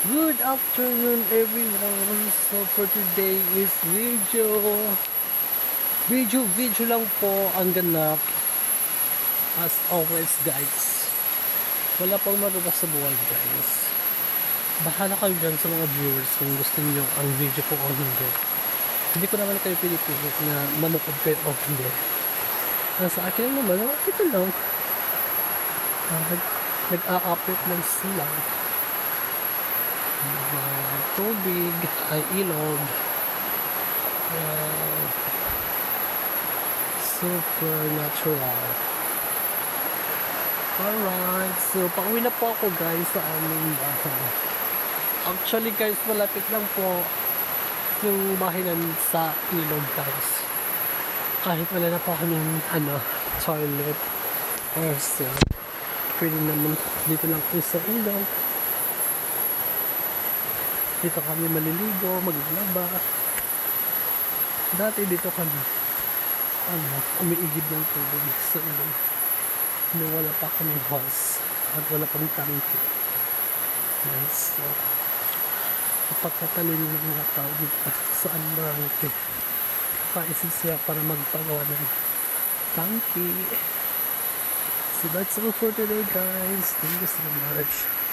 Good afternoon everyone. So for today is video lang po ang ganap. As always guys, wala pang magawa sa buhay guys. Bahala kayo dyan sa mga viewers kung gusto niyo ang video ko o hindi. Hindi ko naman kayo pinipilit na manood kayo o hindi. Sa akin naman, ito lang. Nag-a-update lang sila. Tubig ay ilog, super natural. Alright, so pauwi na po ako guys sa aming bahay. Actually guys, malapit lang po yung bahay namin sa ilog guys. Kahit wala na po kaming toilet or so, pwede naman dito lang po sa ilog. Dito kami maliligo, maglaba. Dati dito kami umiigib ng tubig sa ilog. Nung wala pa kaming hose at wala pang tangke. Yes, so kapagkatalin ng mga tao dito sa barangay, paisip siya para magpagawa ng tangke. So that's all for today guys. Thank you so much.